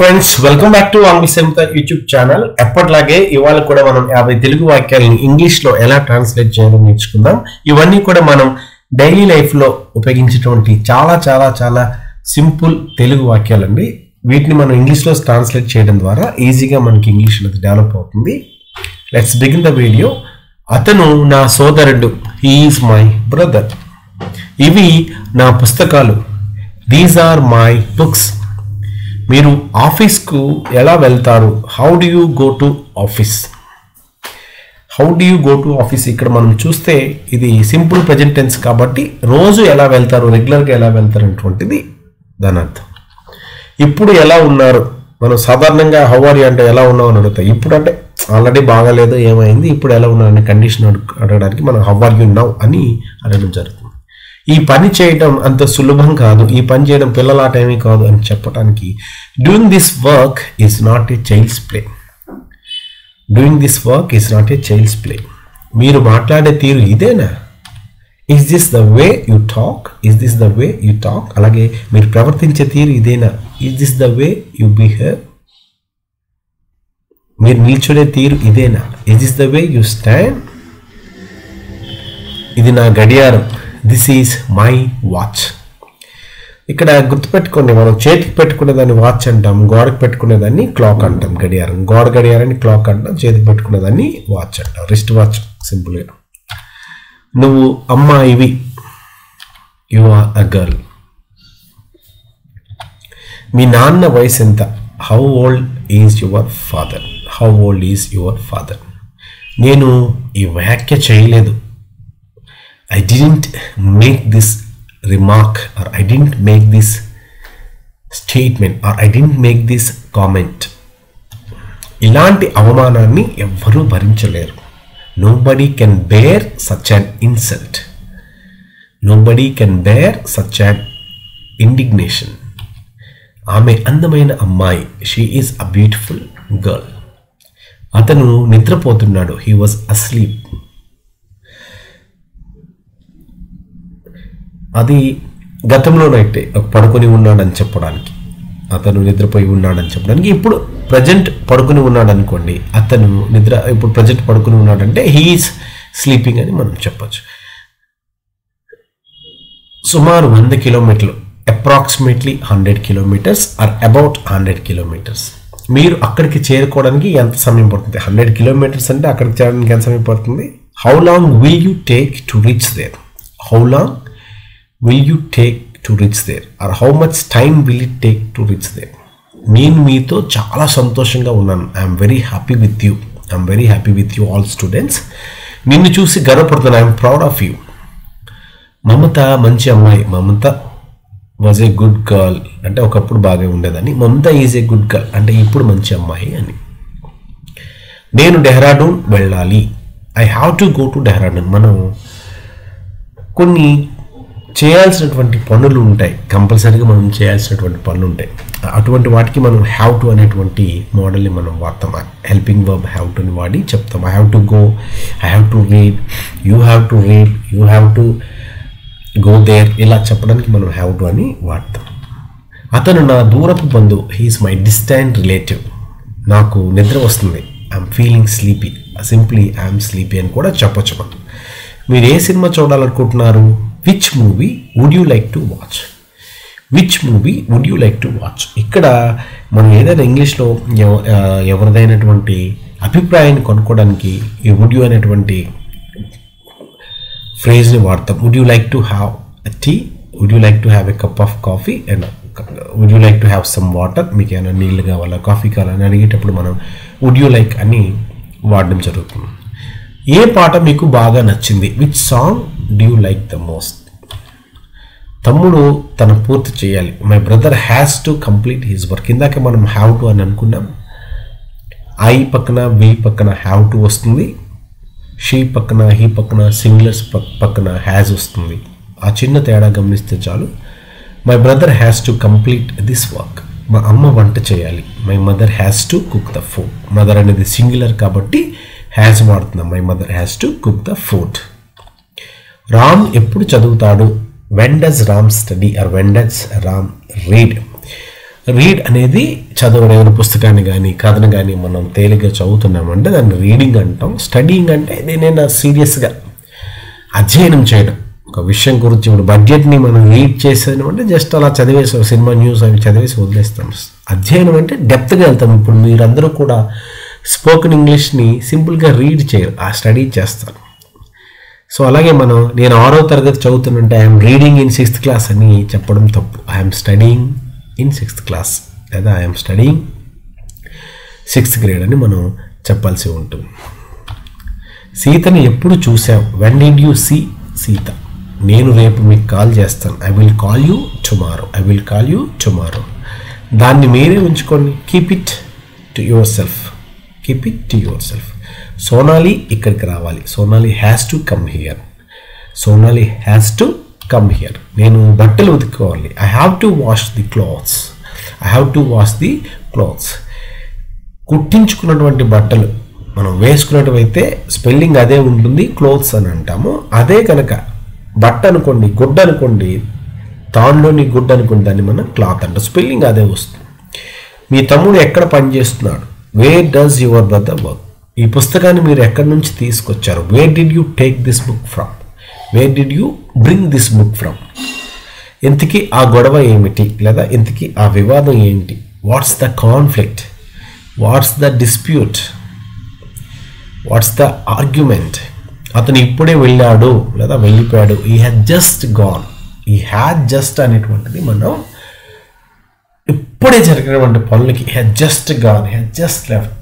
Friends, welcome back to ఆంగ్లసంత YouTube channel. ఎప్పటిలాగే ఇవాళ కూడా మనం 50 తెలుగు వాక్యాలను ఇంగ్లీష్ లో ఎలా ట్రాన్స్లేట్ చేయాలో నేర్చుకుందాం. ఇవన్నీ కూడా మనం డైలీ లైఫ్ లో ఉపయోగించేటువంటి చాలా చాలా చాలా సింపుల్ తెలుగు వాక్యాలండి. వీటిని మనం ఇంగ్లీష్ లో ట్రాన్స్లేట్ చేయడం ద్వారా ఈజీగా మనకి ఇంగ్లీష్ అనేది డెవలప్ అవుతుంది. Let's begin the video. అతను నా సోదరుడు, హీ ఈజ్ మై బ్రదర్. ఇవి నా పుస్తకాలు, దీస్ ఆర్ మై బుక్స్. మీరు ఆఫీస్కు ఎలా వెళ్తారు? How do you go to office? How do you go to office ఇక్కడ మనం చూస్తే ఇది సింపుల్ ప్రెజెంట్ టెన్స్ కాబట్టి రోజు ఎలా వెళ్తారు, రెగ్యులర్గా ఎలా వెళ్తారు అనేటువంటిది దాని అర్థం. ఇప్పుడు ఎలా ఉన్నారు? మనం సాధారణంగా హౌ ఆర్ యూ అంటే ఎలా ఉన్నావు అని అడుగుతాం. ఇప్పుడు అంటే ఆల్రెడీ బాగాలేదు, ఏమైంది, ఇప్పుడు ఎలా ఉన్నావు అనే కండిషన్ అడగడానికి మనం హౌ ఆర్ యూ నౌ అని అడగడం జరుగుతుంది. ఈ పని చేయడం అంత సులభం కాదు, ఈ పని చేయడం పిల్లల టైమే కాదు అని చెప్పడానికి doing this work is not a child's play. Doing this work is not a child's play. మీరు మాట్లాడే తీరు ఇదేనా? Is this the way you talk? Is this the way you talk? అలాగే మీరు ప్రవర్తించే తీరు ఇదేనా? Is this the way you behave? మీరు నిల్చునే తీరు ఇదేనా? Is this the way you stand? ఇది నా గడియారం, దిస్ ఈజ్ మై వాచ్. ఇక్కడ గుర్తుపెట్టుకోండి, మనం చేతికి పెట్టుకునేదాన్ని వాచ్ అంటాం, గోడకు పెట్టుకునేదాన్ని క్లాక్ అంటాం. గడియారం, గోడ గడియారాన్ని క్లాక్ అంటాం, చేతికి పెట్టుకునేదాన్ని వాచ్ అంటాం, రిస్ట్ వాచ్ సింపుల్గా. నువ్వు అమ్మాయివి, యు ఆర్ అ గర్ల్. మీ నాన్న వయసు ఎంత? How old is your father? How old is your father? నేను ఈ వ్యాఖ్య చేయలేదు, I didn't make this remark, or I didn't make this statement, or I didn't make this comment. ఇలాంటి అవమానాన్ని ఎవ్వరూ భరించలేరు. Nobody can bear such an insult. Nobody can bear such an indignation. ఆమె అందమైన అమ్మాయి, she is a beautiful girl. అతను నిద్రపోతున్నాడు, he was asleep. అది గతంలోనైతే పడుకొని ఉన్నాడని చెప్పడానికి, అతను నిద్రపోయి ఉన్నాడని చెప్పడానికి. ఇప్పుడు ప్రజెంట్ పడుకుని ఉన్నాడు అనుకోండి, అతను ఇప్పుడు ప్రజెంట్ పడుకుని ఉన్నాడంటే హీఈస్ స్లీపింగ్ అని మనం చెప్పచ్చు. సుమారు 100 కిలోమీటర్లు, approximately 100 kilometres are about 100 kilometres. మీరు అక్కడికి చేరుకోవడానికి ఎంత సమయం పడుతుంది? 100 కిలోమీటర్స్ అంటే అక్కడికి చేరడానికి ఎంత సమయం పడుతుంది? How long will you take to reach there? How long will you take to reach there, or how much time will it take to reach there? నేను మీతో చాలా సంతోషంగా ఉన్నాను. I'm very happy with you. I'm very happy with you all students. నిన్ను చూసి గర్వపడుతున్నాను. I'm proud of you. Mamata మంచి అమ్మాయి. Mamata was a good girl అంటే ఒకప్పుడు బాగా ఉండేదని. Mamata is a good girl అంటే ఇప్పుడు మంచి అమ్మాయి అని. నేను డెహ్రాడూన్ వెళ్ళాలి. I have to go to Dehradun. మనం కొన్ని చేయాల్సినటువంటి పనులు ఉంటాయి, కంపల్సరీగా మనం చేయాల్సినటువంటి పనులు ఉంటాయి. అటువంటి వాటికి మనం హ్యావ్ టు అనేటువంటి మోడల్ని మనం వాడతాం. హెల్పింగ్ వర్బ్ హ్యావ్ టుని వాడి చెప్తాం. I have to go, I have to read, you have to read, you have to go there, ఇలా చెప్పడానికి మనం హ్యావ్ టు అని వాడతాం. అతను నా దూరపు బంధువు, హీఈస్ మై డిస్టెంట్ రిలేటివ్. నాకు నిద్ర వస్తుంది, I'm feeling sleepy. Simply I'm sleepy అని కూడా చెప్పచ్చు మనం. మీరు ఏ సినిమా చూడాలనుకుంటున్నారు? Which movie would you like to watch? Which movie would you like to watch? ఇక్కడ మనం ఏదైనా ఇంగ్లీష్లో ఎవరిదైనటువంటి అభిప్రాయాన్ని కొనుక్కోవడానికి ఈ వుడ్ యూ అనేటువంటి ఫ్రేజ్ని వాడతాం. Would you like to have a tea? Would you like to have a cup of coffee? And would you like to have some water? మీకు ఏమైనా నీళ్ళు కావాలా, కాఫీ కావాలని అడిగేటప్పుడు మనం వుడ్ యూ లైక్ అని వాడడం జరుగుతుంది. ఏ పాట మీకు బాగా నచ్చింది? Which song do you like the most? తమ్ముడు తను పూర్తి చేయాలి. My brother has to complete his work. ఇందాక మనం హ్యావ్ టు అని అనుకున్నాం. ఐ పక్కన వి పక్కన హ్యావ్ టు వస్తుంది, షీ పక్కన హీ పక్కన సింగులర్స్ పక్కన హ్యాజ్ వస్తుంది. ఆ చిన్న తేడా గమనిస్తే చాలు. My brother has to complete this work. మా అమ్మ వంట చేయాలి. My mother has to cook the food. Mother అనేది సింగులర్ కాబట్టి హ్యాస్ వాడుతున్నాం. My mother has to cook the food. Ram ఎప్పుడు చదువుతాడు? When does Ram study, or when does Ram read? Read అనేది చదవడం, ఏదైనా పుస్తకాన్ని కానీ కథను కానీ మనం తేలిగ్గా చదువుతున్నామంటే దాన్ని రీడింగ్ అంటాం. స్టడీయింగ్ అంటే దేనైనా సీరియస్గా అధ్యయనం చేయడం. ఒక విషయం గురించి ఇప్పుడు బడ్జెట్ని మనం రీడ్ చేసేది అంటే జస్ట్ అలా చదివేసాం, సినిమా న్యూస్ అవి చదివేసి వదిలేస్తాం. అధ్యయనం అంటే డెప్త్గా వెళ్తాం. ఇప్పుడు మీరందరూ కూడా స్పోకెన్ ఇంగ్లీష్ని సింపుల్గా రీడ్ చేయరు, ఆ స్టడీ చేస్తారు. సో అలాగే నేను 6వ తరగతి చదువుతుంటే I'm reading in 6th class అని చెప్పడం తప్పు. I'm studying in 6th class లేదా ఐఎమ్ స్టడీయింగ్ 6th గ్రేడ్ అని మనం చెప్పాల్సి ఉంటుంది. సీతని ఎప్పుడు చూసావు? When did you see Sita? నేను రేపు మీకు కాల్ చేస్తాను. I will call you tomorrow. I will call you tomorrow. దాన్ని మీరే ఉంచుకోండి. Keep it to yourself. Keep it to yourself. Sonali ఇక్కడికి రావాలి. Sonali has to come here. Sonali has to come here. నేను బట్టలు ఉతుక్కోవాలి. I have to wash the clothes. I have to wash the clothes. కుట్టించుకున్నటువంటి బట్టలు మనం వేసుకున్నట్టయితే స్పెల్లింగ్ అదే ఉంటుంది, clothes అని అంటాము. అదే కనుక బట్ట అనుకోండి, గుడ్డ అనుకోండి, తాన్లోని గుడ్డ అనుకోండి, దాన్ని మనం క్లాత్ అంటాం. స్పెల్లింగ్ అదే వస్తుంది. మీ తమ్ముడు ఎక్కడ పనిచేస్తున్నాడు? Where does your brother work? ఈ పుస్తకాన్ని మీరు ఎక్కడి నుంచి తీసుకొచ్చారు? Where did you take this book from? Where did you bring this book from? ఇంతకీ ఆ గొడవ ఏమిటి, లేదా ఇంతకీ ఆ వివాదం ఏంటి? What's the conflict? What's the dispute? What's the argument? అతను ఇప్పుడే వెళ్ళాడు లేదా వెళ్ళిపోయాడు. ఈ హ్యాడ్ జస్ట్ గాన్. ఈ హ్యాడ్ జస్ట్ అనేటువంటిది మనం ఇప్పుడే జరిగినటువంటి పనులకి had just gone, had just left,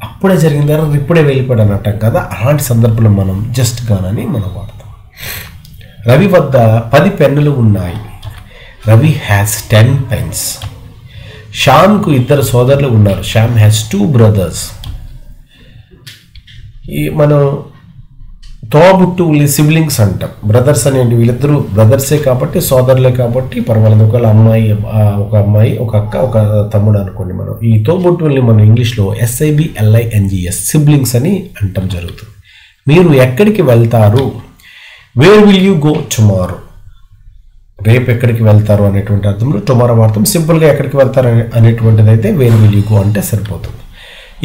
అప్పుడే జరిగిన తర్వాత ఇప్పుడే వెళ్ళిపోయాడు అని అంటాం కదా. అలాంటి సందర్భంలో మనం జస్ట్ గాన్ అని మనం వాడతాం. రవి వద్ద 10 పెన్నులు ఉన్నాయి. Ravi has 10 pens. శ్యామ్కు 2 సోదరులు ఉన్నారు. Shyam has 2 brothers. ఈ మనం తోబుట్టువుల్ని సిబ్లింగ్స్ అంటాం. బ్రదర్స్ అనేవి వీళ్ళిద్దరూ బ్రదర్సే కాబట్టి, సోదరులే కాబట్టి పర్వాలేదు. ఒక అమ్మాయి ఒక అక్క ఒక తమ్ముడు అనుకోండి. మనం ఈ తోబుట్టువుల్ని మనం ఇంగ్లీష్లో SIBLINGS సిబ్లింగ్స్ అని అంటాం జరుగుతుంది. మీరు ఎక్కడికి వెళ్తారు? Where will you go tomorrow? రేపు ఎక్కడికి వెళ్తారు అనేటువంటి అర్థంలో టుమారో వాడతాం. సింపుల్గా ఎక్కడికి వెళ్తారు అనేటువంటిది అయితే వేర్ విల్ యూ గో అంటే సరిపోతుంది.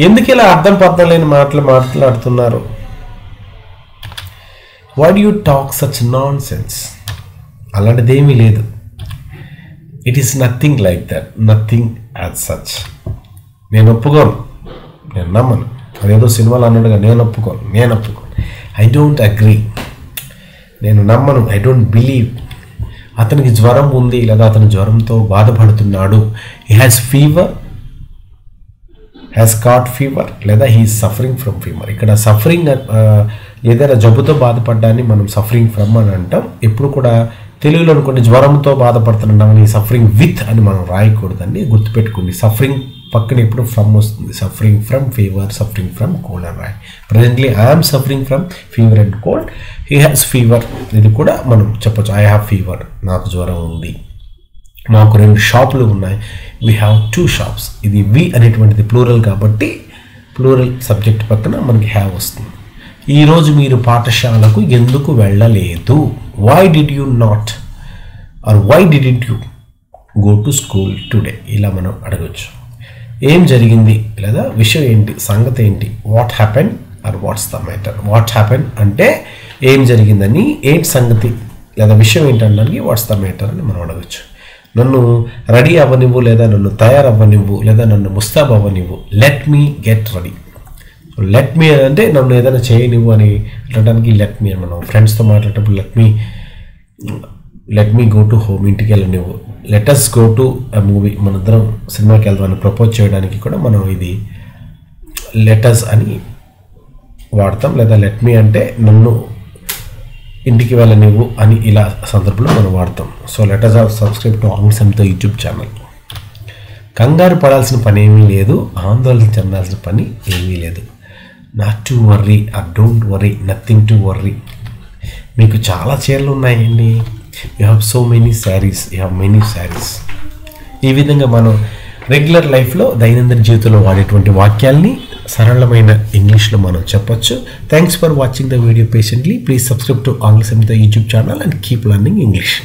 ఎందుకు ఇలా అర్థం పర్థం లేని మాట్లాడుతున్నారు? Why do you talk such nonsense? అలాంటిదేమీ లేదు. It is nothing like that, nothing as such. నేను ఒప్పుకోను, నేను నమ్మను. అదేదో సినిమాలో అన్నట్టుగా నేను ఒప్పుకోను. ఐ డోంట్ అగ్రీ, నేను నమ్మను. I don't believe. అతనికి జ్వరం ఉంది లేదా అతను జ్వరంతో బాధపడుతున్నాడు. He has fever, has caught fever, లేదా హీ సఫరింగ్ ఫ్రమ్ ఫీవర్. ఇక్కడ సఫరింగ్ ఏదైనా జబ్బుతో బాధపడ్డాన్ని మనం సఫరింగ్ ఫ్రమ్ అని అంటాం. ఎప్పుడు కూడా తెలుగులో అనుకోండి జ్వరంతో బాధపడుతున్నాం, ఈ సఫరింగ్ విత్ అని మనం రాయకూడదండి, గుర్తుపెట్టుకోండి. సఫరింగ్ పక్కన ఎప్పుడు ఫ్రమ్ వస్తుంది. Suffering from fever, suffering from cold అని రాయి. Presently I'm suffering from fever and cold. He has fever, ఇది కూడా మనం చెప్పచ్చు. ఐ హ్యావ్ ఫీవర్, నాకు జ్వరం ఉంది. మాకు 2 షాపులు ఉన్నాయి. We have 2 shops. ఇది వి అనేటువంటిది ప్లూరల్ కాబట్టి ప్లూరల్ సబ్జెక్ట్ పక్కన మనకి హ్యావ్ వస్తుంది. ఈరోజు మీరు పాఠశాలకు ఎందుకు వెళ్ళలేదు? Why did you not or why did you go to school today? ఇలా మనం అడగచ్చు. ఏం జరిగింది లేదా విషయం ఏంటి, సంగతి ఏంటి? What happen or what's the matter? What happen అంటే ఏం జరిగిందని, ఏంటి సంగతి లేదా విషయం ఏంటనడానికి వాట్స్ ద మ్యాటర్ అని మనం అడగచ్చు. నన్ను రెడీ అవ్వనివ్వు, లేదా నన్ను తయారవ్వనివ్వు, లేదా నన్ను ముస్తాబ్ అవ్వనివ్వు. Let me get ready. Let me అంటే నన్ను ఏదైనా చేయనివ్వు అని అనడానికి లెట్ మీ అని మనం ఫ్రెండ్స్తో మాట్లాడేటప్పుడు let me go to home, ఇంటికి వెళ్ళనివ్వు. Let us go to a movie, మనిద్దరం సినిమాకి వెళ్దామని ప్రపోజ్ చేయడానికి కూడా మనం ఇది లెట్ అస్ అని వాడతాం. లేదా లెట్ మీ అంటే నన్ను ఇంటికి వెళ్ళనివ్వు అని ఇలా సందర్భంలో మనం వాడతాం. So let us subscribe to Aangla Samitha YouTube channel. కంగారు పడాల్సిన పని ఏమీ లేదు, ఆందోళన చెందాల్సిన పని ఏమీ లేదు. Not to worry or don't worry, nothing to worry. మీకు చాలా చీరలు ఉన్నాయండి. You have so many saris, you have many saris. ఈ విధంగా మనం రెగ్యులర్ లైఫ్లో దైనందిన జీవితంలో వాడేటువంటి వాక్యాల్ని సరళమైన ఇంగ్లీష్లో మనం చెప్పొచ్చు. Thanks for watching the video patiently. Please subscribe to Aangla Samitha YouTube channel and keep learning English.